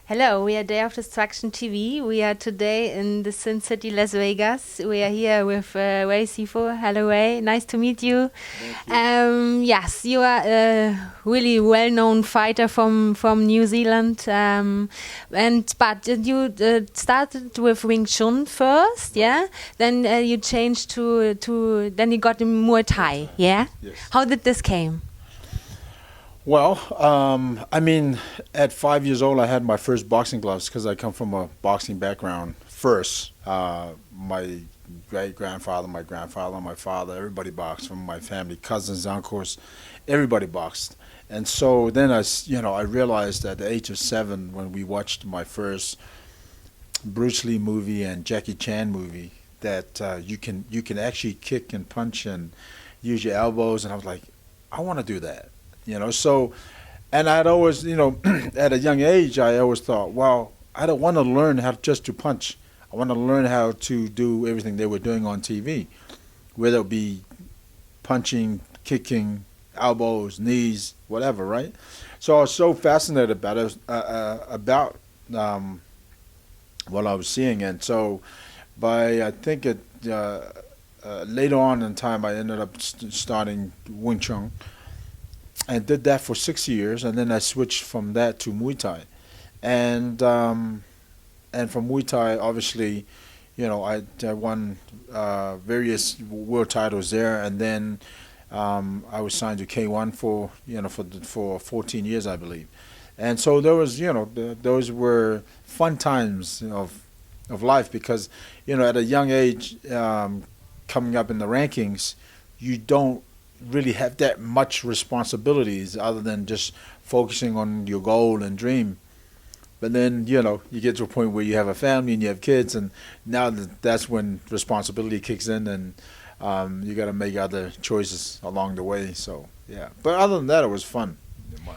Hello, we are Day of Destruction TV. We are today in the Sin City, Las Vegas. We are here with Ray Sefo. Hello, Ray. Nice to meet you. Yes, you are a really well-known fighter from New Zealand. But you started with Wing Chun first, yeah? Then you changed then you got in Muay Thai, yeah? Yes. How did this came? Well, at 5 years old, I had my first boxing gloves because I come from a boxing background first. My great-grandfather, my grandfather, my father, everybody boxed from my family, cousins, uncles, everybody boxed. And so then I realized at the age of 7 when we watched my first Bruce Lee movie and Jackie Chan movie that you can actually kick and punch and use your elbows, and I was like, I want to do that. So, and I'd always, at a young age, I always thought, well, I don't want to learn how just to punch. I want to learn how to do everything they were doing on TV, whether it be punching, kicking, elbows, knees, whatever, right? So I was so fascinated about it, what I was seeing, and so I think later on in time, I ended up starting Wing Chun. I did that for 6 years, and then I switched from that to Muay Thai, and from Muay Thai, obviously, I won various world titles there, and then I was signed to K1 for 14 years, I believe, and so there was those were fun times of life because at a young age, coming up in the rankings, you don't really have that much responsibilities other than just focusing on your goal and dream. But then, you get to a point where you have a family and you have kids, and now that's when responsibility kicks in, and you got to make other choices along the way. So, yeah. But other than that, it was fun.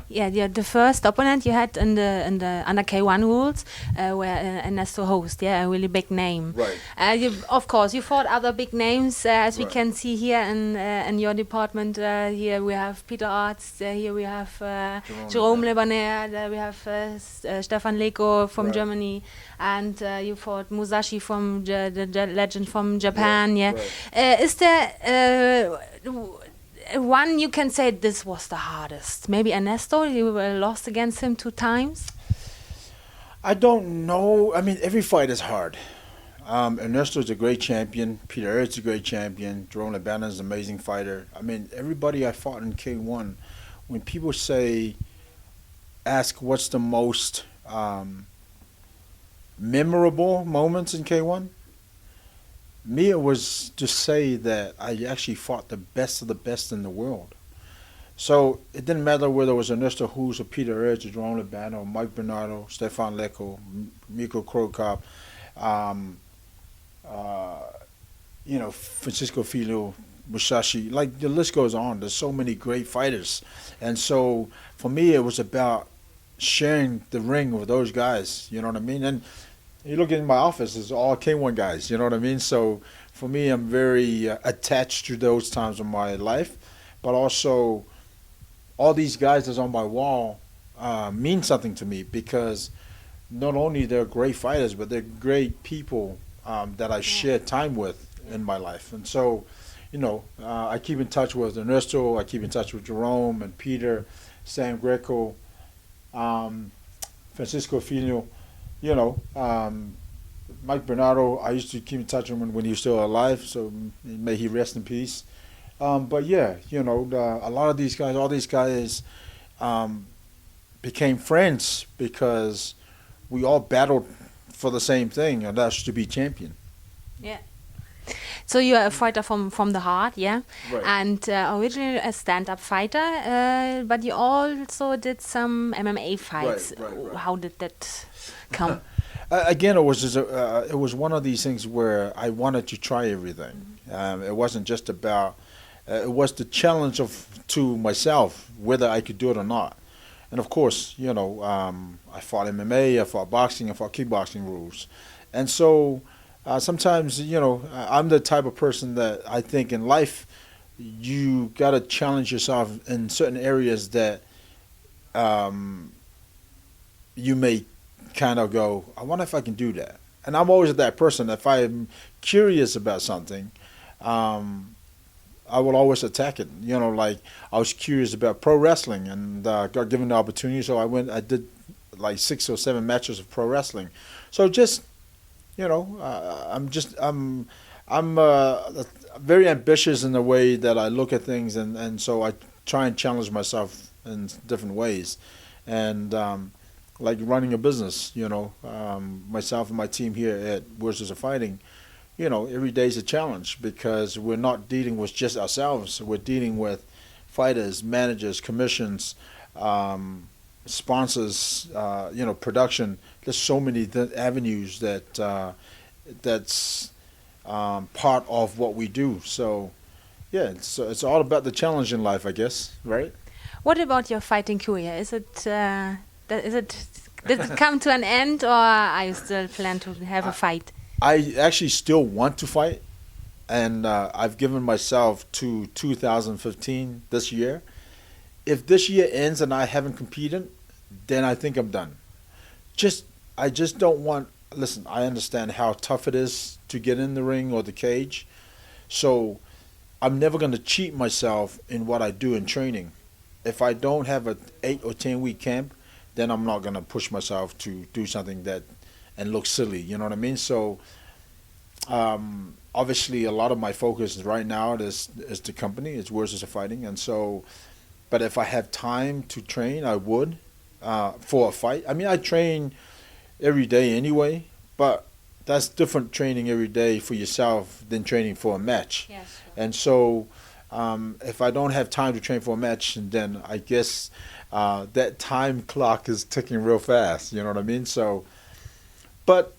Yeah, the first opponent you had in the under K1 rules were Ernesto Host, a really big name. Right. Of course, you fought other big names, as we Right. can see here in your department. Here we have Peter Arzt, here we have Jerome Lebaner, there we have Stefan Leko from Right. Germany, and you fought Musashi from the legend from Japan. Right. Is there one you can say this was the hardest? Maybe Ernesto, you were lost against him 2 times? I don't know. Every fight is hard. Ernesto is a great champion. Peter Ertz is a great champion. Jerome Lebanon is an amazing fighter. Everybody I fought in K1, when people ask what's the most memorable moments in K1, me, it was to say that I actually fought the best of the best in the world. So it didn't matter whether it was Ernesto Hughes or Peter Ertz or Jerome Lebanon or Mike Bernardo, Stefan Leko, Miko Krokop, Francisco Filho, Musashi. Like, the list goes on. There's so many great fighters. And so for me, it was about sharing the ring with those guys. You know what I mean? And you look in my office, it's all K1 guys, you know what I mean? So for me, I'm very attached to those times of my life, but also all these guys that's on my wall mean something to me because not only they're great fighters, but they're great people that I share time with in my life. And so, I keep in touch with Ernesto, I keep in touch with Jerome and Peter, Sam Greco, Francisco Filho. Mike Bernardo, I used to keep in touch with him when he was still alive, so may he rest in peace. But yeah, a lot of these guys, all these guys became friends because we all battled for the same thing, and that's to be champion. Yeah. So you are a fighter from the heart, yeah? Right. And originally a stand-up fighter, but you also did some MMA fights. Right. How did that come? Again, it was one of these things where I wanted to try everything. It wasn't just about. It was the challenge to myself whether I could do it or not. And of course, I fought MMA, I fought boxing, I fought kickboxing rules, and so sometimes I'm the type of person that I think in life you got to challenge yourself in certain areas that um, you may kind of go, I wonder if I can do that. And I'm always that person. If I'm curious about something, um, I will always attack it. Like I was curious about pro wrestling and got given the opportunity, so I went. I did like 6 or 7 matches of pro wrestling. So just I'm very ambitious in the way that I look at things, and so I try and challenge myself in different ways, and like running a business. Myself and my team here at Wizards of Fighting. Every day is a challenge because we're not dealing with just ourselves. We're dealing with fighters, managers, commissions, sponsors, production. There's so many avenues that's part of what we do. So, yeah, it's all about the challenge in life, I guess, right? What about your fighting career? Did it come to an end, or are you still plan to have a fight? I actually still want to fight, and I've given myself to 2015 this year. If this year ends and I haven't competed, then I think I'm done. Just I just don't want. Listen, I understand how tough it is to get in the ring or the cage, so I'm never going to cheat myself in what I do in training. If I don't have a 8 or 10 week camp, then I'm not going to push myself to do something that and look silly. You know what I mean? So obviously, a lot of my focus right now is the company. It's Warriors of Fighting, and so. But if I have time to train, I would for a fight. I mean, I train every day anyway, but that's different training every day for yourself than training for a match. Yes. Sure. And so, if I don't have time to train for a match, then I guess that time clock is ticking real fast. You know what I mean? So, but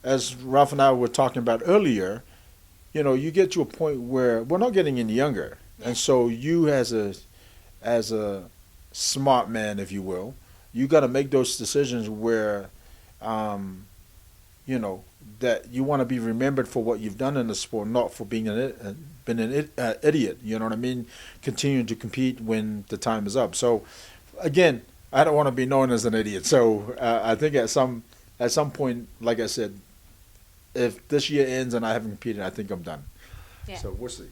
as Ralph and I were talking about earlier, you get to a point where we're not getting any younger, and so you as a smart man, if you will, you got to make those decisions where, that you want to be remembered for what you've done in the sport, not for being an idiot. You know what I mean? Continuing to compete when the time is up. So, again, I don't want to be known as an idiot. So I think at some point, like I said, if this year ends and I haven't competed, I think I'm done. Yeah. So we'll see.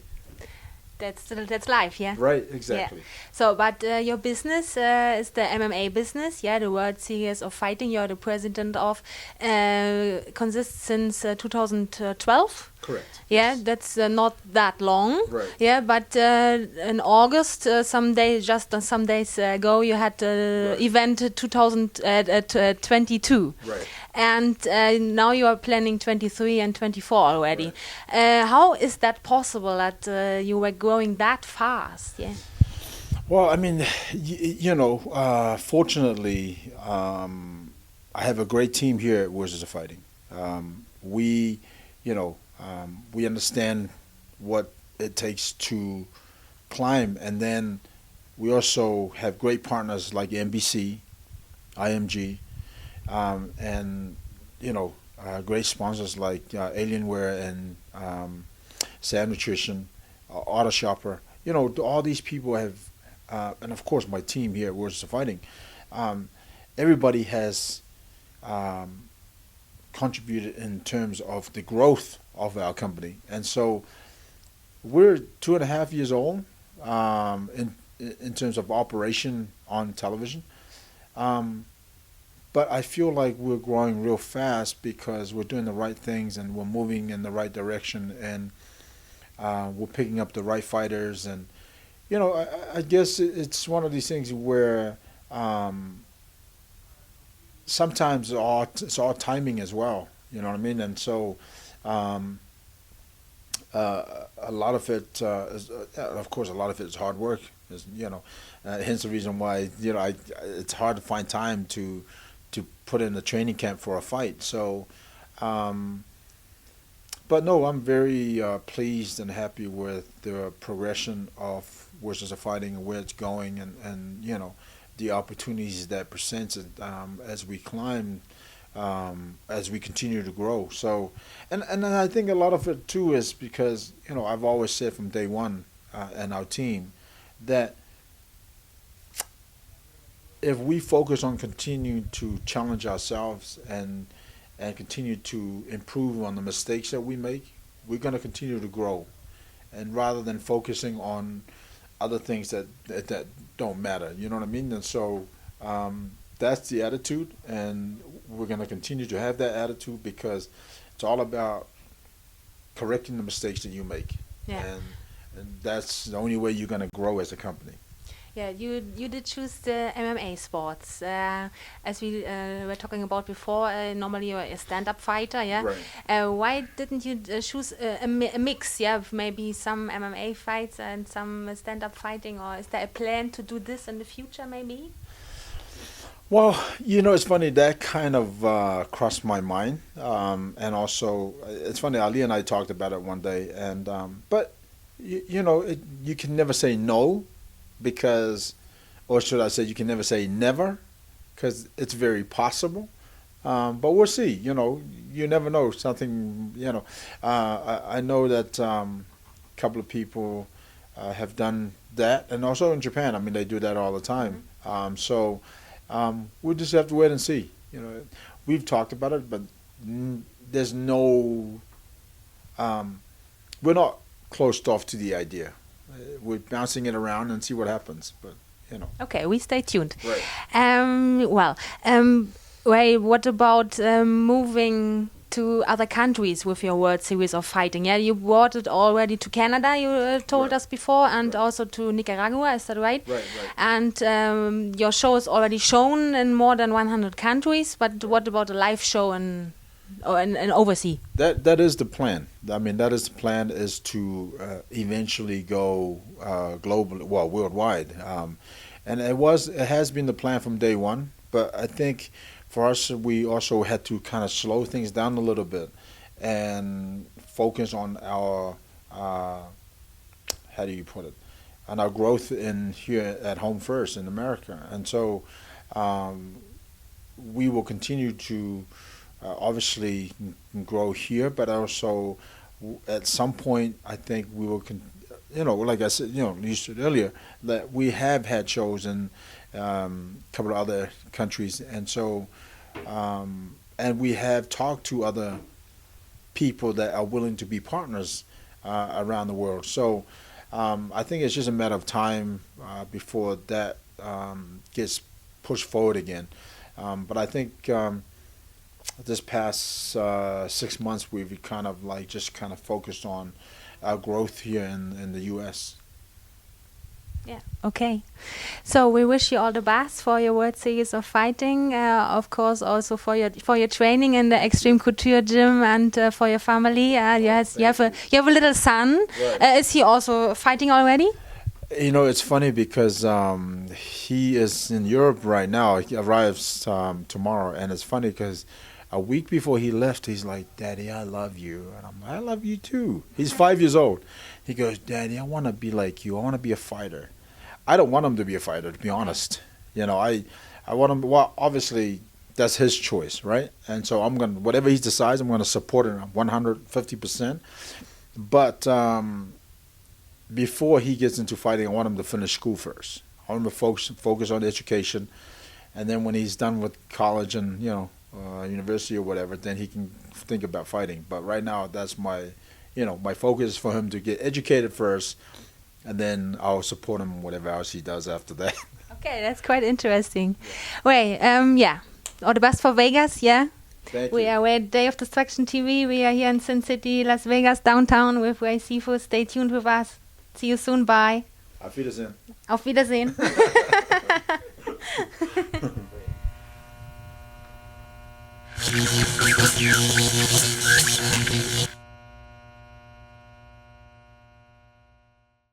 That's life, yeah. Right, exactly. Yeah. So, but your business is the MMA business, yeah, the World Series of Fighting. You're the president of. Consists since 2012. Correct. Yeah, that's not that long. Right. Yeah, but in August, some days ago, you had the event 2022. Right. And now you are planning 23 and 24 already. Right. How is that possible that you were growing that fast? Yeah. Well, I mean, fortunately, I have a great team here at Wizards of Fighting. We understand what it takes to climb, and then we also have great partners like NBC, IMG, and great sponsors like Alienware and Sam Nutrition, Auto Shopper. All these people have, and of course my team here at Wizards of Fighting. Everybody has contributed in terms of the growth of our company, and so we're 2.5 years old in terms of operation on television. But I feel like we're growing real fast because we're doing the right things and we're moving in the right direction, and we're picking up the right fighters. And I guess it's one of these things where sometimes it's all timing as well. You know what I mean? And so a lot of it is, of course, a lot of it is hard work. Hence the reason why it's hard to find time to put in a training camp for a fight. So, but no, I'm very pleased and happy with the progression of Wizards of Fighting and where it's going, and the opportunities that presents it as we climb, as we continue to grow. So, and I think a lot of it too is because I've always said from day one, and our team that if we focus on continuing to challenge ourselves and continue to improve on the mistakes that we make, we're going to continue to grow. And rather than focusing on other things that don't matter, you know what I mean? And so that's the attitude, and we're going to continue to have that attitude because it's all about correcting the mistakes that you make. Yeah. And that's the only way you're going to grow as a company. Yeah, you did choose the MMA sports. As we were talking about before, normally you're a stand-up fighter, yeah? Right. Why didn't you choose a mix, yeah, of maybe some MMA fights and some stand-up fighting, or is there a plan to do this in the future, maybe? Well, it's funny, that kind of crossed my mind. And also, it's funny, Ali and I talked about it one day, and but, you can never say no because, or should I say, you can never say never because it's very possible. But we'll see, you never know something, I know that a couple of people have done that, and also in Japan, I mean, they do that all the time. So we'll just have to wait and see. We've talked about it, but there's no, we're not closed off to the idea. We're bouncing it around and see what happens, but Okay, we stay tuned. Right. Ray, what about moving to other countries with your World Series of Fighting? Yeah, you brought it already to Canada, you told Right. us before, and Right. also to Nicaragua, is that right? Right. And your show is already shown in more than 100 countries, but what about a live show in overseas? That is the plan. I mean, that is the plan, is to eventually go global, well, worldwide. And it has been the plan from day one. But I think for us, we also had to kind of slow things down a little bit and focus on our how do you put it, on our growth in here at home first in America. And so we will continue to obviously grow here, but also at some point I think we will, like I said, you said earlier, that we have had shows in a couple of other countries, and so and we have talked to other people that are willing to be partners around the world. So I think it's just a matter of time before that gets pushed forward again. But I think this past 6 months we've kind of focused on our growth here in the U.S. Yeah. Okay. So we wish you all the best for your World Series of Fighting. Of course, also for your training in the Extreme Couture gym and for your family. Yes, you have a little son. Right. Is he also fighting already? It's funny because he is in Europe right now. He arrives tomorrow, and it's funny because a week before he left, he's like, "Daddy, I love you," and I'm like, "I love you too." He's 5 years old. He goes, "Daddy, I want to be like you. I want to be a fighter." I don't want him to be a fighter, to be honest. I want him. Well, obviously that's his choice, right? And so whatever he decides, I'm gonna support it 150%. But before he gets into fighting, I want him to finish school first. I want him to focus on education, and then when he's done with college and university or whatever, then he can think about fighting. But right now, that's my focus is for him to get educated first, and then I'll support him whatever else he does after that. Okay, that's quite interesting. Wait, yeah, all the best for Vegas, yeah? Thank you. We are at Day of Destruction TV. We are here in Sin City, Las Vegas, downtown with Ray Sefo. Stay tuned with us. See you soon. Bye. Auf Wiedersehen. Auf Wiedersehen.